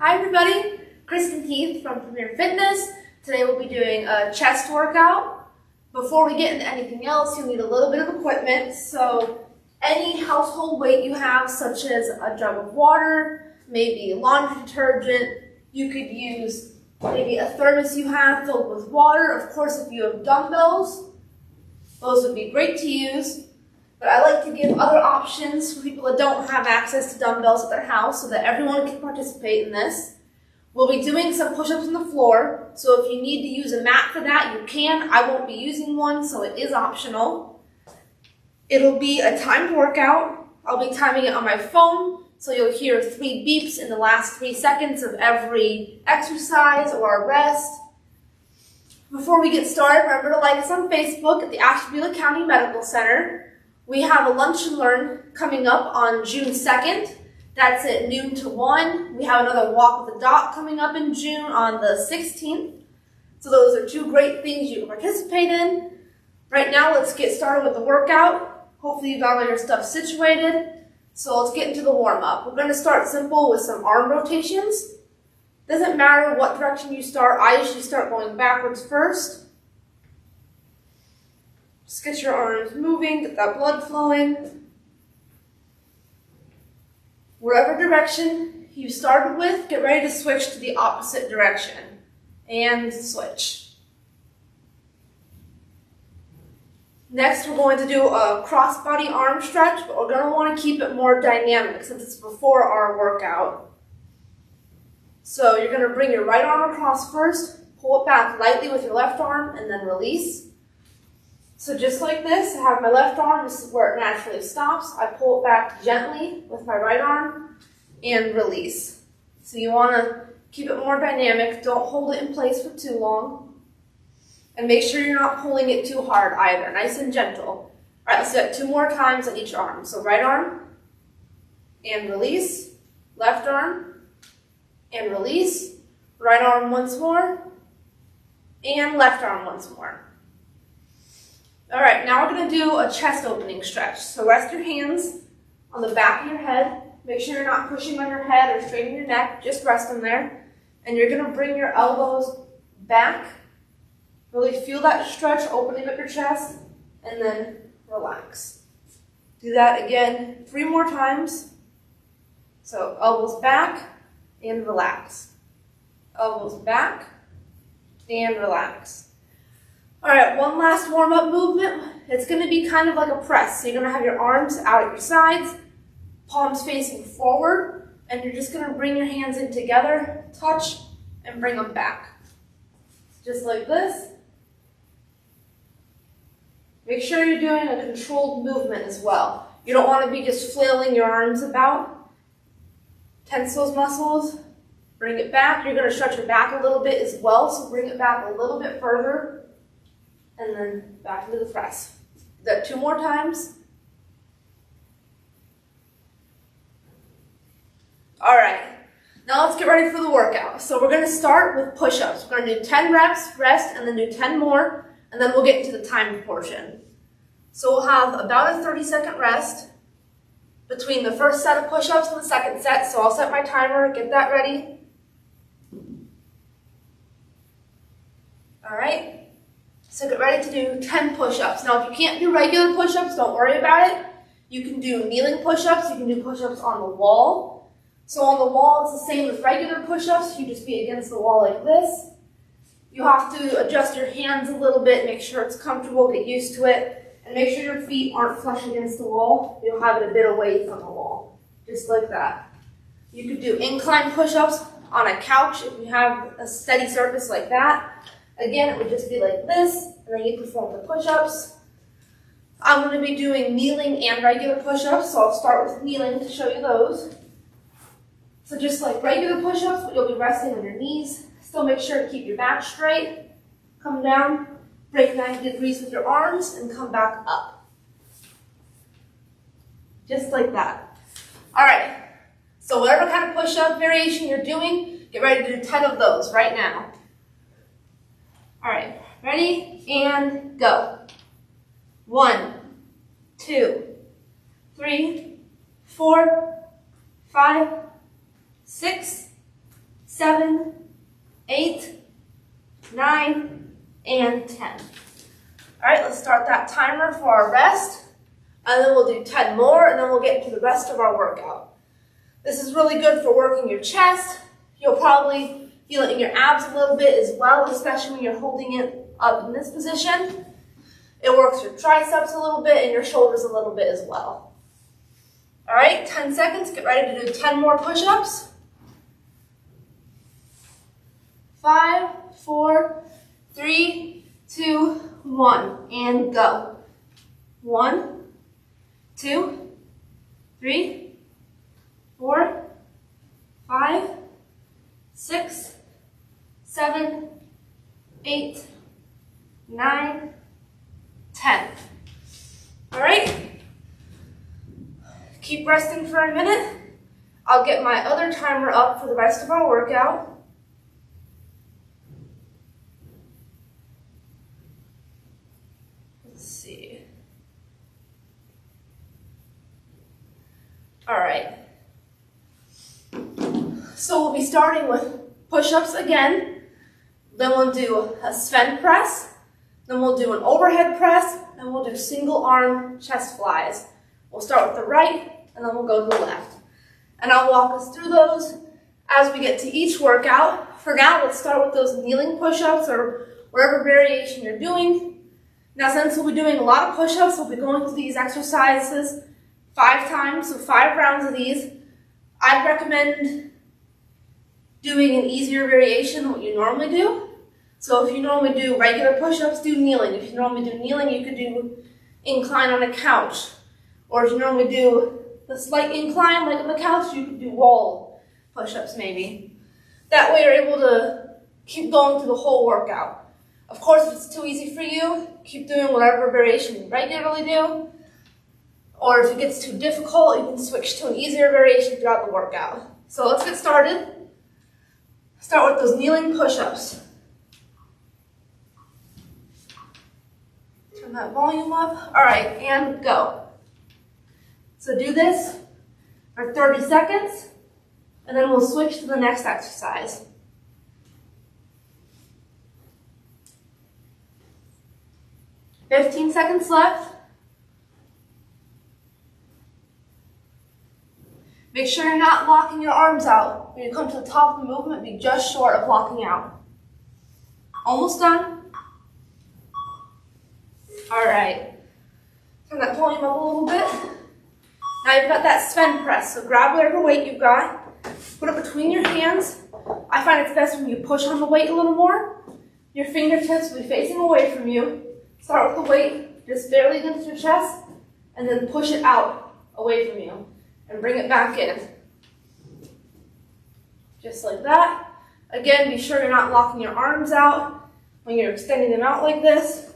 Hi everybody, Kristen from Premier Fitness. Today we'll be doing a chest workout. Before we get into anything else, you'll need a little bit of equipment. So any household weight you have, such as a jug of water, maybe laundry detergent, you could use maybe a thermos you have filled with water. Of course, if you have dumbbells, those would be great to use. But I like to give other options for people that don't have access to dumbbells at their house so that everyone can participate in this. We'll be doing some push-ups on the floor, so if you need to use a mat for that, you can. I won't be using one, so it is optional. It'll be a timed workout. I'll be timing it on my phone, so you'll hear 3 beeps in the last 3 seconds of every exercise or rest. Before we get started, remember to like us on Facebook at the Ashtabula County Medical Center. We have a lunch and learn coming up on June 2nd. That's at noon to 1. We have another walk with the doc coming up in June on the 16th. So those are 2 great things you can participate in. Right now, let's get started with the workout. Hopefully you've got all your stuff situated. So let's get into the warm-up. We're going to start simple with some arm rotations. Doesn't matter what direction you start. I usually start going backwards first. Just get your arms moving, get that blood flowing. Whatever direction you started with, get ready to switch to the opposite direction. And switch. Next, we're going to do a cross-body arm stretch, but we're going to want to keep it more dynamic since it's before our workout. So you're going to bring your right arm across first, pull it back lightly with your left arm, and then release. So just like this, I have my left arm, this is where it naturally stops. I pull it back gently with my right arm and release. So you want to keep it more dynamic. Don't hold it in place for too long. And make sure you're not pulling it too hard either. Nice and gentle. All right, let's do that 2 more times on each arm. So right arm and release. Left arm and release. Right arm once more. And left arm once more. All right, now we're going to do a chest opening stretch. So rest your hands on the back of your head. Make sure you're not pushing on your head or straightening your neck. Just rest them there. And you're going to bring your elbows back. Really feel that stretch opening up your chest. And then relax. Do that again 3 more times. So elbows back and relax. Elbows back and relax. All right, one last warm-up movement. It's going to be kind of like a press. So you're going to have your arms out at your sides, palms facing forward, and you're just going to bring your hands in together, touch, and bring them back. Just like this. Make sure you're doing a controlled movement as well. You don't want to be just flailing your arms about. Tense those muscles. Bring it back. You're going to stretch your back a little bit as well, so bring it back a little bit further. And then back into the press. Do that 2 more times. All right, now let's get ready for the workout. So we're going to start with push-ups. We're going to do 10 reps, rest, and then do 10 more, and then we'll get into the timed portion. So we'll have about a 30-second rest between the first set of push-ups and the second set. So I'll set my timer, get that ready. All right. So get ready to do 10 push-ups. Now, if you can't do regular push-ups, don't worry about it. You can do kneeling push-ups. You can do push-ups on the wall. So on the wall, it's the same as regular push-ups. You just be against the wall like this. You have to adjust your hands a little bit, make sure it's comfortable, get used to it, and make sure your feet aren't flush against the wall. You'll have it a bit away from the wall, just like that. You could do incline push-ups on a couch if you have a steady surface like that. Again, it would just be like this, and then you perform the push-ups. I'm going to be doing kneeling and regular push-ups, so I'll start with kneeling to show you those. So just like regular push-ups, but you'll be resting on your knees. Still make sure to keep your back straight. Come down, break 90 degrees with your arms, and come back up. Just like that. All right, so whatever kind of push-up variation you're doing, get ready to do 10 of those right now. All right, ready, and go. 1, 2, 3, 4, 5, 6, 7, 8, 9, and 10. All right, let's start that timer for our rest. And then we'll do 10 more, and then we'll get into the rest of our workout. This is really good for working your chest. You'll probably feel it in your abs a little bit as well, especially when you're holding it up in this position. It works your triceps a little bit and your shoulders a little bit as well. All right, 10 seconds. Get ready to do 10 more push-ups. 5, 4, 3, 2, 1, and go. 1, 2, 3, 4, 5, 6, 7, 8, 9, 10. All right. Keep resting for a minute. I'll get my other timer up for the rest of our workout. Let's see. All right. So we'll be starting with push-ups again. Then we'll do a Sven press. Then we'll do an overhead press. And we'll do single arm chest flies. We'll start with the right, and then we'll go to the left. And I'll walk us through those as we get to each workout. For now, let's start with those kneeling push-ups or whatever variation you're doing. Now, since we'll be doing a lot of push-ups, we'll be going through these exercises 5 times, so 5 rounds of these. I'd recommend doing an easier variation than what you normally do. So if you normally do regular push-ups, do kneeling. If you normally do kneeling, you could do incline on a couch. Or if you normally do the slight incline, like on the couch, you could do wall push-ups maybe. That way you're able to keep going through the whole workout. Of course, if it's too easy for you, keep doing whatever variation you regularly do. Or if it gets too difficult, you can switch to an easier variation throughout the workout. So let's get started. Start with those kneeling push-ups. Turn that volume up. All right, and go. So do this for 30 seconds, and then we'll switch to the next exercise. "15 seconds left. Make sure you're not locking your arms out. When you come to the top of the movement, be just short of locking out. Almost done. All right. Turn that volume up a little bit. Now you've got that Sven press, so grab whatever weight you've got, put it between your hands. I find it's best when you push on the weight a little more. Your fingertips will be facing away from you. Start with the weight just barely against your chest, and then push it out away from you, and bring it back in. Just like that. Again, be sure you're not locking your arms out when you're extending them out like this.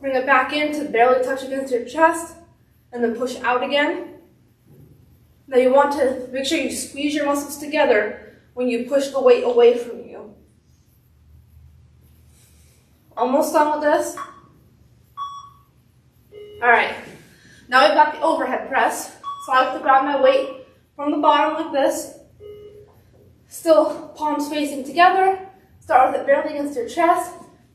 Bring it back in to barely touch against your chest, and then push out again. Now you want to make sure you squeeze your muscles together when you push the weight away from you. Almost done with this. All right, now we've got the overhead press. So I like to grab my weight from the bottom like this. Still palms facing together. Start with it barely against your chest.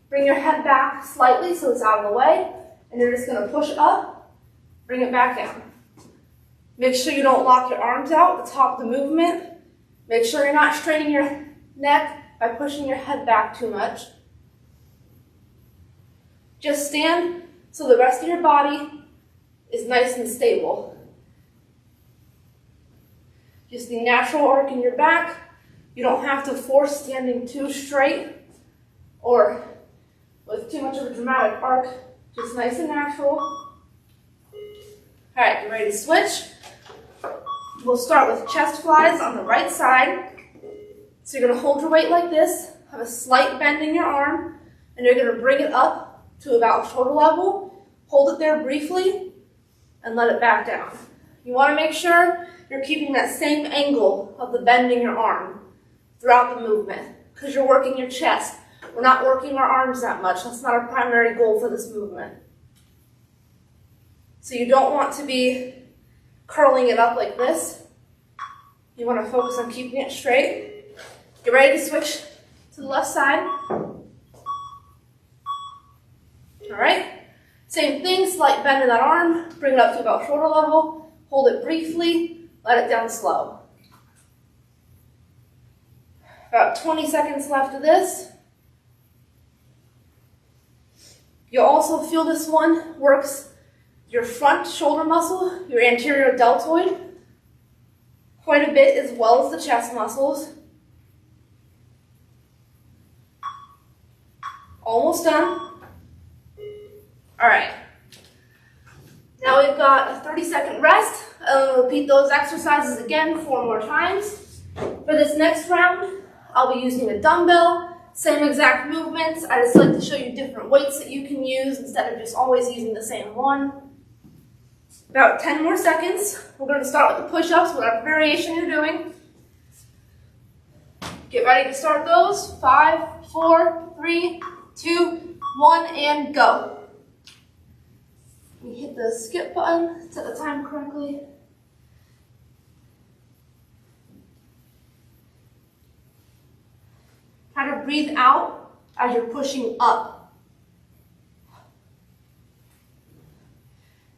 Bring your head back slightly so it's out of the way. And you're just going to push up, bring it back down. Make sure you don't lock your arms out at the top of the movement. Make sure you're not straining your neck by pushing your head back too much. Just stand so the rest of your body is nice and stable. Just the natural arc in your back. You don't have to force standing too straight or with too much of a dramatic arc. Just nice and natural. All right, you ready to switch? We'll start with chest flies on the right side. So you're going to hold your weight like this, have a slight bend in your arm, and you're going to bring it up to about shoulder level. Hold it there briefly, and let it back down. You want to make sure you're keeping that same angle of the bend in your arm throughout the movement, because you're working your chest. We're not working our arms that much. That's not our primary goal for this movement. So you don't want to be curling it up like this. You want to focus on keeping it straight. Get ready to switch to the left side. All right. Same thing, slight bend in that arm. Bring it up to about shoulder level. Hold it briefly. Let it down slow. About 20 seconds left of this. You'll also feel this one works your front shoulder muscle, your anterior deltoid, quite a bit, as well as the chest muscles. Almost done. All right. Now we've got a 30-second rest. I'll repeat those exercises again 4 more times. For this next round, I'll be using a dumbbell, same exact movements. I just like to show you different weights that you can use instead of just always using the same one. About 10 more seconds. We're going to start with the push-ups, whatever variation you're doing. Get ready to start those. 5, 4, 3, 2, 1, and go. You hit the skip button, set the time correctly. Try to breathe out as you're pushing up.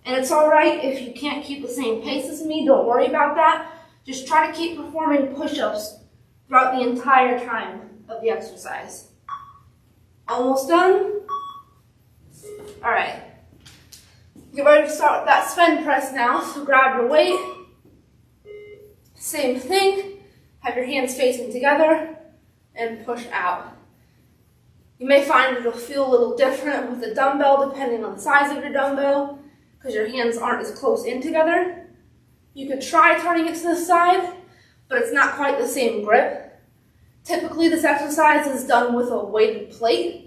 And it's all right if you can't keep the same pace as me, don't worry about that. Just try to keep performing push-ups throughout the entire time of the exercise. Almost done. All right. Get ready to start with that Sven Press now. So grab your weight. Same thing. Have your hands facing together and push out. You may find it'll feel a little different with the dumbbell depending on the size of your dumbbell because your hands aren't as close in together. You could try turning it to the side, but it's not quite the same grip. Typically this exercise is done with a weighted plate.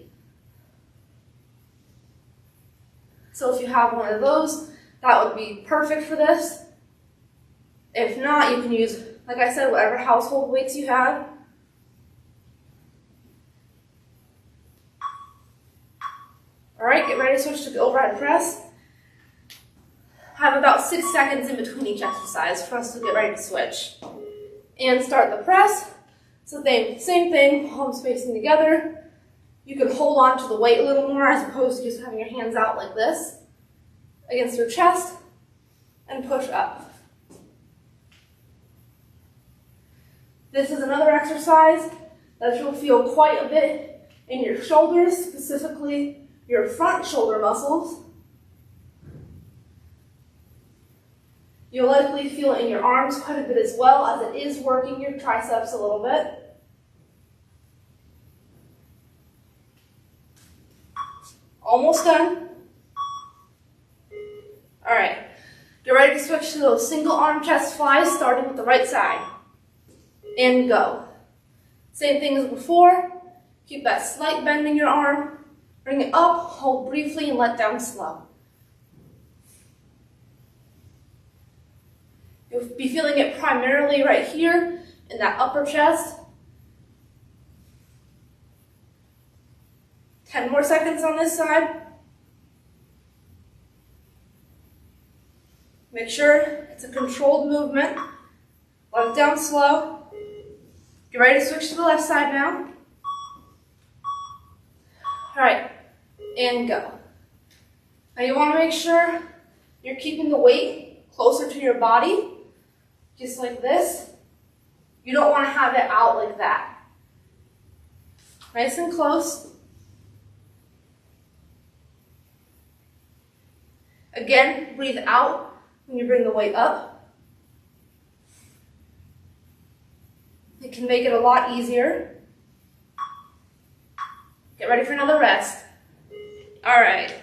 So if you have one of those, that would be perfect for this. If not, you can use, like I said, whatever household weights you have. All right, get ready to switch to the overhead press. Have about 6 seconds in between each exercise for us to get ready to switch. And start the press. So same thing, palms facing together. You can hold on to the weight a little more as opposed to just having your hands out like this against your chest and push up. This is another exercise that you'll feel quite a bit in your shoulders, specifically your front shoulder muscles. You'll likely feel it in your arms quite a bit as well, as it is working your triceps a little bit. Almost done. All right, get ready to switch to those single arm chest flies, starting with the right side. And go. Same thing as before. Keep that slight bend in your arm. Bring it up, hold briefly, and let down slow. You'll be feeling it primarily right here in that upper chest. 10 more seconds on this side. Make sure it's a controlled movement. Let it down slow. Get ready to switch to the left side now. All right, and go. Now you want to make sure you're keeping the weight closer to your body, just like this. You don't want to have it out like that. Nice and close. Again, breathe out when you bring the weight up. It can make it a lot easier. Get ready for another rest. All right.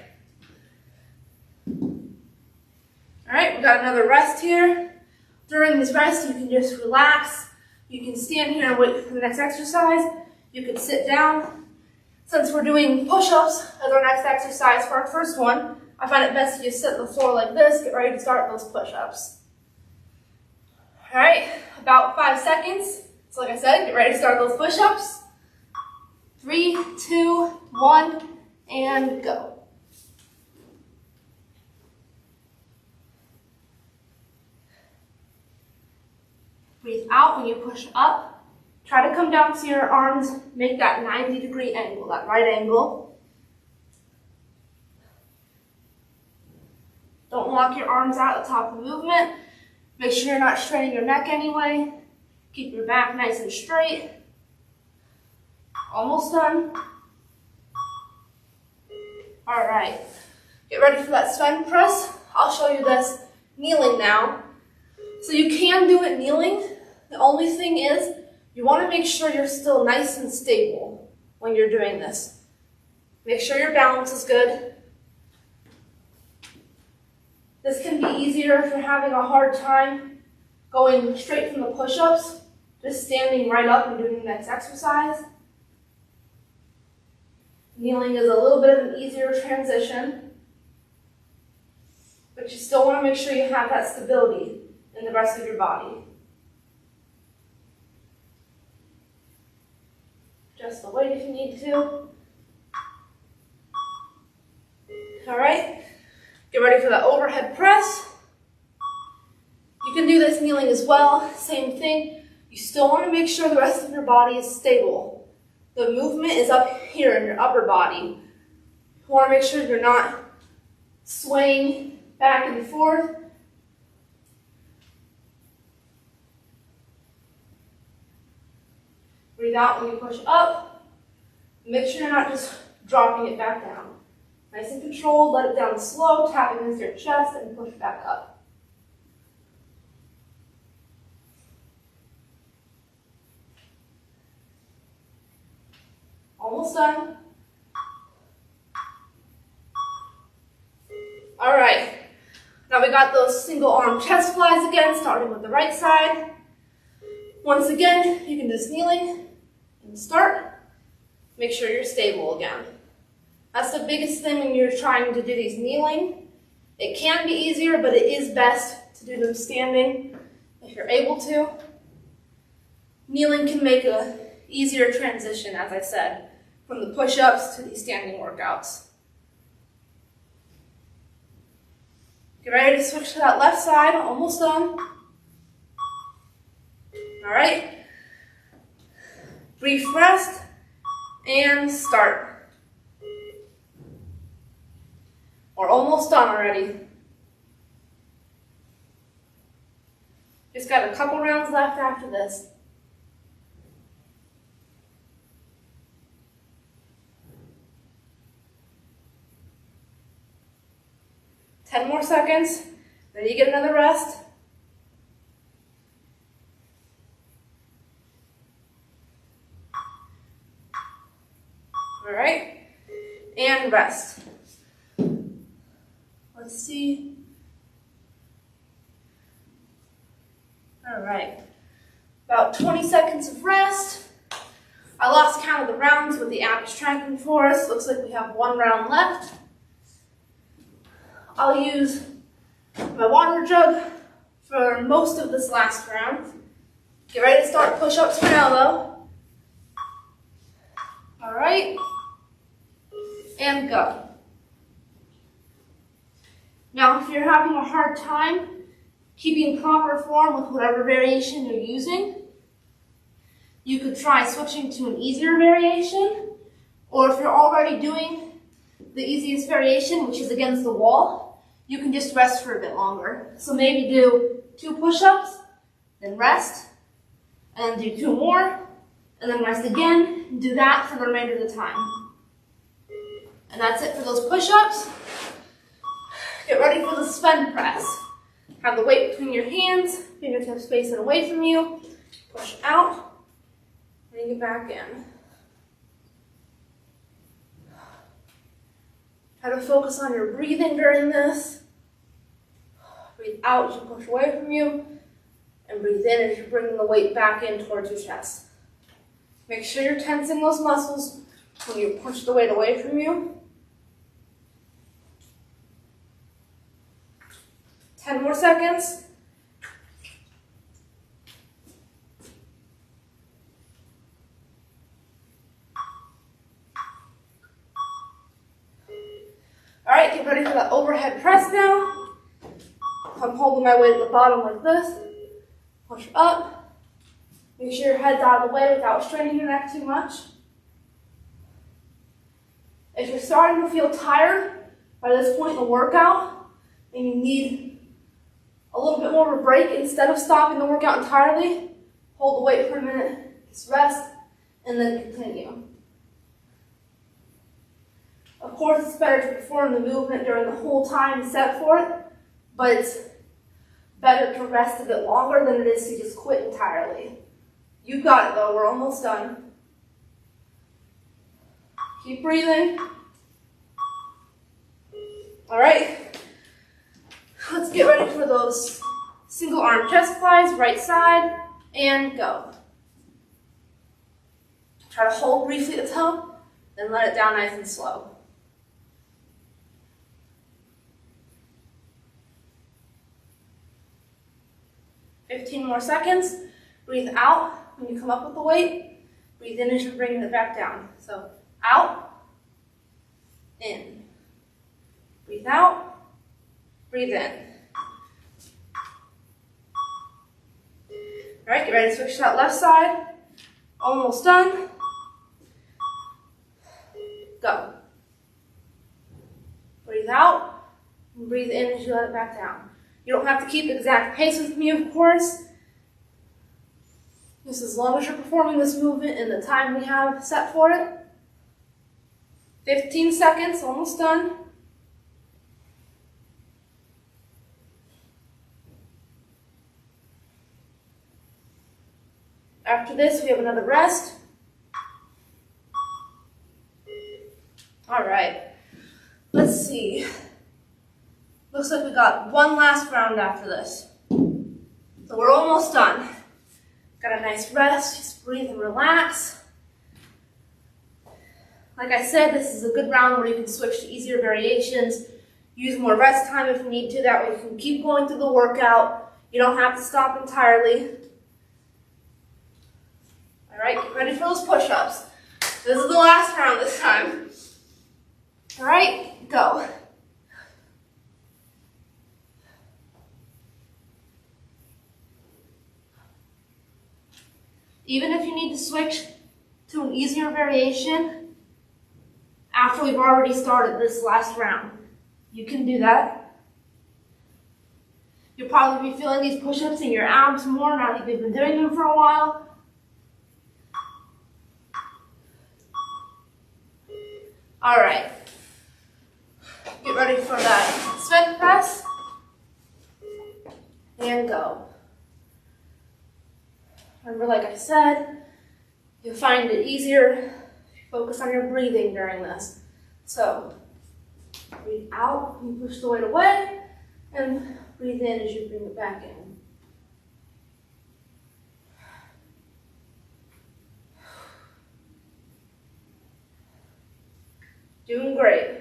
All right, we got another rest here. During this rest, you can just relax. You can stand here and wait for the next exercise. You can sit down. Since we're doing push-ups as our next exercise for our first one, I find it best to just sit on the floor like this, get ready to start those push-ups. All right, about 5 seconds. So like I said, get ready to start those push-ups. 3, 2, 1, and go. Breathe out when you push up. Try to come come down to your arms, make that 90-degree angle, that right angle. Don't lock your arms out at the top of the movement. Make sure you're not straining your neck anyway. Keep your back nice and straight. Almost done. All right, get ready for that Sven Press. I'll show you this kneeling now. So you can do it kneeling. The only thing is, you want to make sure you're still nice and stable when you're doing this. Make sure your balance is good. This can be easier if you're having a hard time going straight from the push-ups, just standing right up and doing the next exercise. Kneeling is a little bit of an easier transition, but you still want to make sure you have that stability in the rest of your body. Adjust the weight if you need to. All right, get ready for the overhead press. You can do this kneeling as well, same thing. You still want to make sure the rest of your body is stable. The movement is up here in your upper body. You want to make sure you're not swaying back and forth. Breathe out when you push up. Make sure you're not just dropping it back down. Nice and controlled, let it down slow, tap against your chest and push back up. Almost done. All right, now we got those single arm chest flies again, starting with the right side. Once again, you can do this kneeling and start. Make sure you're stable again. That's the biggest thing when you're trying to do these kneeling. It can be easier, but it is best to do them standing if you're able to. Kneeling can make an easier transition, as I said, from the push-ups to these standing workouts. Get ready to switch to that left side, almost done. All right, brief rest and start. We're almost done already. Just got a couple rounds left after this. Ten more seconds, then you get another rest. All right, and rest. Let's see. All right, about 20 seconds of rest. I lost count of the rounds with the app is tracking for us. Looks like we have one round left. I'll use my water jug for most of this last round. Get ready to start push-ups for now though. All right, and go. Now if you're having a hard time keeping proper form with whatever variation you're using, you could try switching to an easier variation, or if you're already doing the easiest variation, which is against the wall, you can just rest for a bit longer. So maybe do 2 push-ups, then rest, and then do 2 more, and then rest again, and do that for the remainder of the time. And that's it for those push-ups. Get ready for the Sven Press. Have the weight between your hands, fingertips facing away from you, push out, bring it back in. Try to focus on your breathing during this. Breathe out as you push away from you, and breathe in as you're bringing the weight back in towards your chest. Make sure you're tensing those muscles when you push the weight away from you. 10 more seconds. All right, get ready for the overhead press now. I'm holding my weight at the bottom like this. Push up, Make sure your head's out of the way without straining your neck too much. If you're starting to feel tired by this point in the workout and you need a little bit more of a break, instead of stopping the workout entirely, hold the weight for a minute, just rest, and then continue. Of course, it's better to perform the movement during the whole time set for it, but it's better to rest a bit longer than it is to just quit entirely. You got it though, we're almost done. Keep breathing. All right, let's get ready for those single arm chest flies, right side, and go. Try to hold briefly at the top, then let it down nice and slow. $15 more seconds. Breathe out when you come up with the weight. Breathe in as you're bringing it back down. So out, in. Breathe out, breathe in. All right, get ready to switch to that left side. Almost done. Go. Breathe out, and breathe in as you let it back down. You don't have to keep exact pace with me, of course. Just as long as you're performing this movement in the time we have set for it. 15 seconds, almost done. After this, we have another rest. All right, let's see. Looks like we got one last round after this. So we're almost done. Got a nice rest, just breathe and relax. Like I said, this is a good round where you can switch to easier variations, use more rest time if you need to, that way you can keep going through the workout. You don't have to stop entirely. All right, get ready for those push-ups. This is the last round this time. All right, go. Even if you need to switch to an easier variation after we've already started this last round, you can do that. You'll probably be feeling these push-ups in your abs more now that you've been doing them for a while. All right, get ready for that Sven Press, and go. Remember, like I said, you'll find it easier if you focus on your breathing during this. So, breathe out when you push the weight away, and breathe in as you bring it back in. Doing great.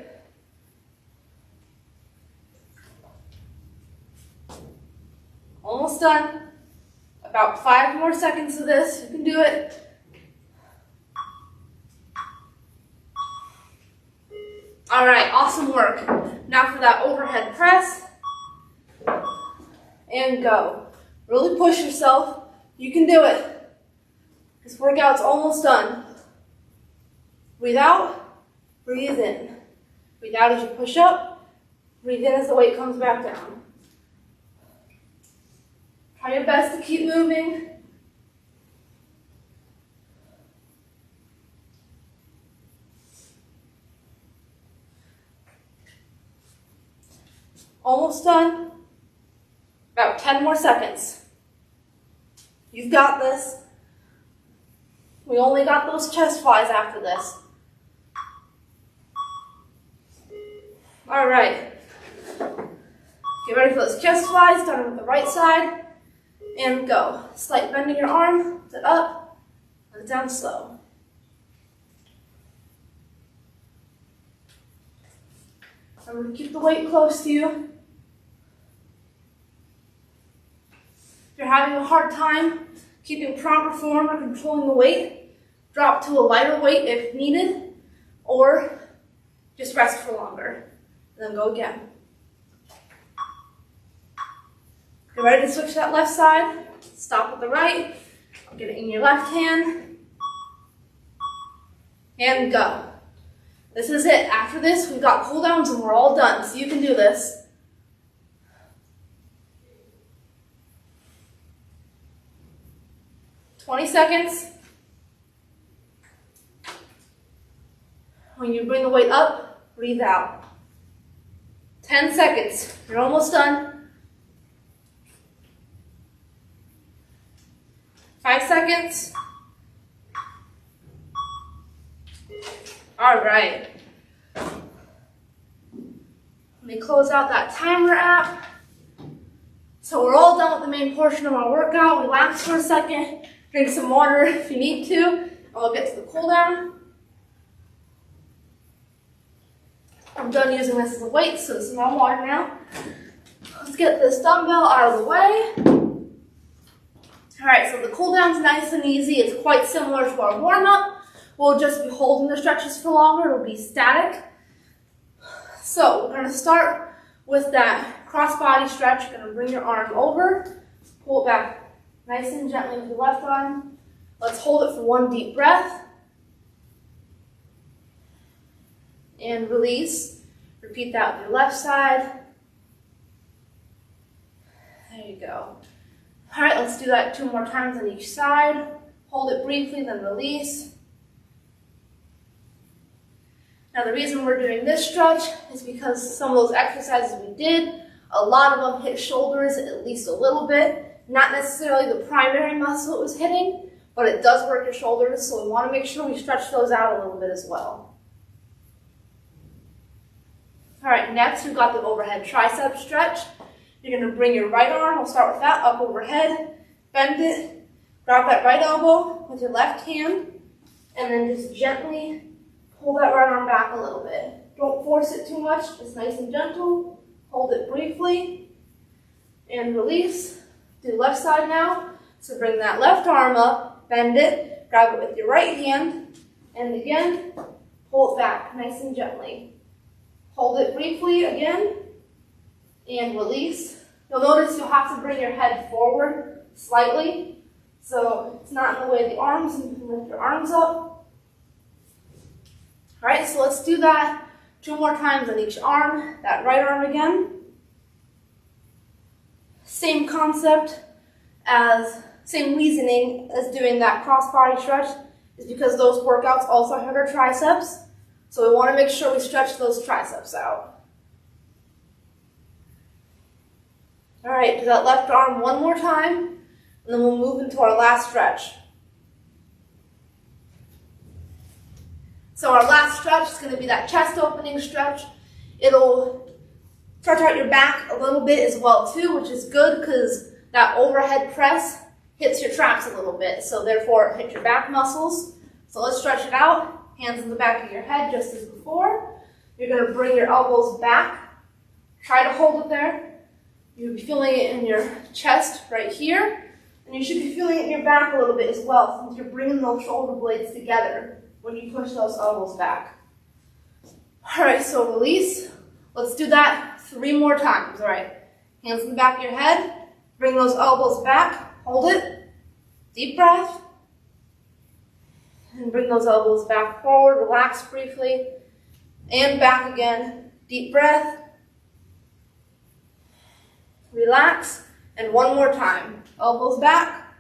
Almost done. About 5 more seconds of this. You can do it. All right, awesome work. Now for that overhead press. And go. Really push yourself. You can do it. This workout's almost done. Breathe out. Breathe in. Breathe out as you push up. Breathe in as the weight comes back down. Try your best to keep moving. Almost done. About 10 more seconds. You've got this. We only got those chest flies after this. All right. Get ready for those chest flies, done with the right side, and go. Slight bend in your arm, sit up, and down slow. Remember to keep the weight close to you. If you're having a hard time keeping proper form or controlling the weight, drop to a lighter weight if needed, or just rest for longer. And then go again. Get ready to switch to that left side. Stop with the right. Get it in your left hand. And go. This is it. After this, we've got cool downs and we're all done. So you can do this. "20 seconds. When you bring the weight up, breathe out. 10 seconds. You're almost done. 5 seconds. All right. Let me close out that timer app. So we're all done with the main portion of our workout. Relax for a second. Drink some water if you need to. And we'll get to the cool down. I'm done using this as a weight, so this is my water now. Let's get this dumbbell out of the way. All right, so the cool down's nice and easy. It's quite similar to our warm-up. We'll just be holding the stretches for longer. It'll be static. So we're gonna start with that cross-body stretch. You're gonna bring your arm over, pull it back nice and gently with your left arm. Let's hold it for one deep breath. And release. Repeat that with your left side. There you go. All right, let's do that 2 more times on each side. Hold it briefly, then release. Now the reason we're doing this stretch is because some of those exercises we did, a lot of them hit shoulders at least a little bit. Not necessarily the primary muscle it was hitting, but it does work your shoulders, so we want to make sure we stretch those out a little bit as well. All right, next we've got the overhead tricep stretch. You're going to bring your right arm, we'll start with that, up overhead, bend it, grab that right elbow with your left hand, and then just gently pull that right arm back a little bit. Don't force it too much, just nice and gentle. Hold it briefly, and release. Do left side now. So bring that left arm up, bend it, grab it with your right hand, and again, pull it back nice and gently. Hold it briefly again, and release. You'll notice you'll have to bring your head forward slightly, so it's not in the way of the arms, and you can lift your arms up. All right, so let's do that 2 more times on each arm. That right arm again. Same concept same reasoning as doing that cross-body stretch is because those workouts also hurt our triceps. So we want to make sure we stretch those triceps out. All right, do that left arm 1 more time, and then we'll move into our last stretch. So our last stretch is going to be that chest opening stretch. It'll stretch out your back a little bit as well too, which is good because that overhead press hits your traps a little bit, so therefore it hits your back muscles. So let's stretch it out. Hands in the back of your head just as before. You're going to bring your elbows back. Try to hold it there. You'll be feeling it in your chest right here. And you should be feeling it in your back a little bit as well, since you're bringing those shoulder blades together when you push those elbows back. All right, so release. Let's do that 3 more times. All right, hands in the back of your head. Bring those elbows back. Hold it. Deep breath. And bring those elbows back forward. Relax briefly. And back again. Deep breath. Relax. And 1 more time. Elbows back.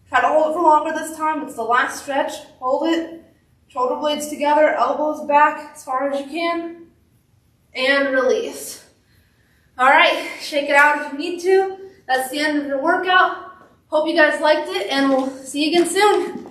Try to hold it for longer this time. It's the last stretch. Hold it. Shoulder blades together. Elbows back as far as you can. And release. All right. Shake it out if you need to. That's the end of your workout. Hope you guys liked it, and we'll see you again soon.